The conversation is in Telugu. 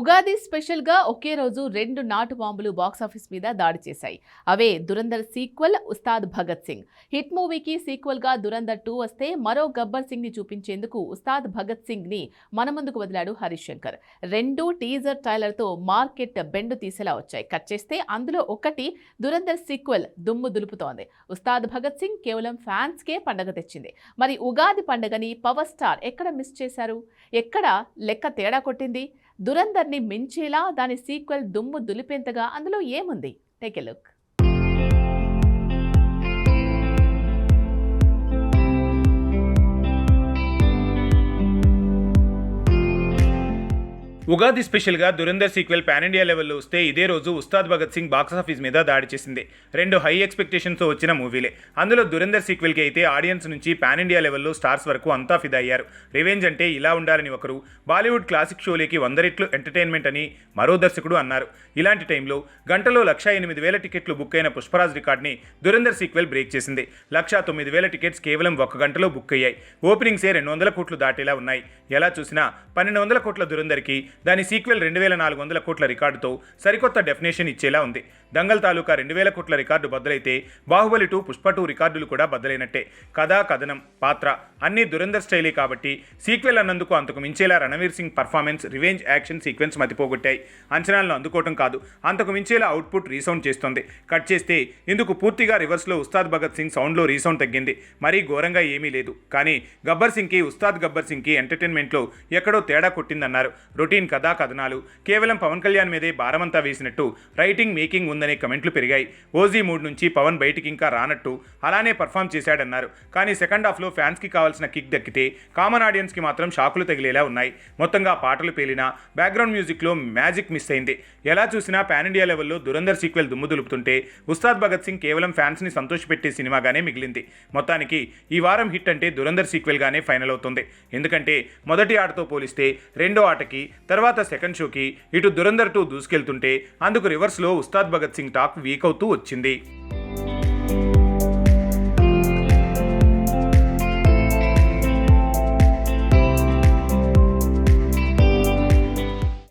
ఉగాది స్పెషల్గా ఒకే రోజు 2 నాటు బాంబులు బాక్సాఫీస్ మీద దాడి చేశాయి. అవే దురంధర్ సీక్వెల్, ఉస్తాద్ భగత్ సింగ్. హిట్ మూవీకి సీక్వెల్గా దురంధర్ 2 వస్తే మరో గబ్బర్ సింగ్ ని చూపించేందుకు ఉస్తాద్ భగత్ సింగ్ ని మన ముందుకు వదిలాడు హరీష్ శంకర్. 2 టీజర్ ట్రైలర్తో మార్కెట్ బెండు తీసేలా వచ్చాయి. కట్ చేస్తే అందులో ఒకటి దురంధర్ సీక్వెల్ దుమ్ము దులుపుతోంది. ఉస్తాద్ భగత్ సింగ్ కేవలం ఫ్యాన్స్కే పండగ తెచ్చింది. మరి ఉగాది పండగని పవర్ స్టార్ ఎక్కడ మిస్ చేశారు? ఎక్కడ లెక్క తేడా కొట్టింది? దురంధర్ని మించేలా దాని సీక్వెల్ దుమ్ము దులిపేంతగా అందులో ఏముంది? Take a look. ఉగాది స్పెషల్గా దురంధర్ సీక్వెల్ పాన్ ఇండియా లెవెల్లో వస్తే ఇదే రోజు ఉస్తాద్ భగత్ సింగ్ బాక్సాఫీస్ మీద దాడి చేసింది. 2 హై ఎక్స్పెక్టేషన్స్తో వచ్చిన మూవీలే. అందులో దురంధర్ సీక్వెల్కి అయితే ఆడియన్స్ నుంచి పాన్ ఇండియా లెవెల్లో స్టార్స్ వరకు అంతా ఫిదా అయ్యారు. రివెంజ్ అంటే ఇలా ఉండాలని ఒకరు, బాలీవుడ్ క్లాసిక్ షోలేకి 100 రెట్లు ఎంటర్టైన్మెంట్ అని మరో దర్శకుడు అన్నారు. ఇలాంటి టైంలో గంటలో 1,08,000 టికెట్లు బుక్ అయిన పుష్పరాజ్ రికార్డ్ని దురంధర్ సీక్వెల్ బ్రేక్ చేసింది. 1,09,000 టికెట్స్ కేవలం 1 గంటలో బుక్ అయ్యాయి. ఓపెనింగ్సే 200 కోట్లు దాటేలా ఉన్నాయి. ఎలా చూసినా 1,200 కోట్ల దురంధర్కి దాని సీక్వెల్ 2,400 కోట్ల రికార్డుతో సరికొత్త డెఫినేషన్ ఇచ్చేలా ఉంది. దంగల్ తాలూకా 2,000 కోట్ల రికార్డు బద్దలైతే బాహుబలి 2, పుష్ప 2 రికార్డులు కూడా బద్దలైనట్టే. కథ, కథనం, పాత్ర అన్నీ దురంధర్ స్టైలే కాబట్టి సీక్వెల్ అన్నందుకు అంతకు మించేలా Ranveer Singh performance, revenge action sequence మతిపోగొట్టాయి. అంచనాలను అందుకోవటం కాదు, అంతకు మించేలా అవుట్పుట్ రీసౌండ్ చేస్తోంది. కట్ చేస్తే ఇందుకు పూర్తిగా రివర్స్లో ఉస్తాద్ భగత్ సింగ్ సౌండ్లో రీసౌండ్ తగ్గింది. మరీ ఘోరంగా ఏమీ లేదు. కానీ గబ్బర్ సింగ్కి, ఉస్తాద్ గబ్బర్ సింగ్కి ఎంటర్టైన్మెంట్లో ఎక్కడో తేడా కొట్టిందన్నారు. రొటీన్ కథా కథనాలు కేవలం పవన్ కళ్యాణ్ మీదే భారమంతా వేసినట్టు రైటింగ్, మేకింగ్ ఉందనే కమెంట్లు పెరిగాయి. ఓజీ మూడ్ నుంచి పవన్ బయటికి ఇంకా రానట్టు అలానే పర్ఫామ్ చేశాడన్నారు. కానీ సెకండ్ హాఫ్లో ఫ్యాన్స్కి కావాల్సిన కిక్ దక్కితే కామన్ ఆడియన్స్కి మాత్రం షాకులు తగిలేలా ఉన్నాయి. మొత్తంగా పాటలు పేలినా బ్యాక్గ్రౌండ్ మ్యూజిక్లో మ్యాజిక్ మిస్ అయింది. ఎలా చూసినా పాన్ ఇండియా లెవెల్లో దురంధర్ సీక్వెల్ దుమ్ము దులుపుతుంటే ఉస్తాద్ భగత్ సింగ్ కేవలం ఫ్యాన్స్ని సంతోషపెట్టే సినిమాగానే మిగిలింది. మొత్తానికి ఈ వారం హిట్ అంటే దురంధర్ సీక్వెల్గానే ఫైనల్ అవుతుంది. ఎందుకంటే మొదటి ఆటతో పోలిస్తే రెండో ఆటకి, తర్వాత సెకండ్ షోకి ఇటు దురంధర్ 2 దూసుకెళ్తుంటే అందుకు రివర్స్లో ఉస్తాద్ భగత్ సింగ్ టాక్ వీక్ అవుతూ వచ్చింది.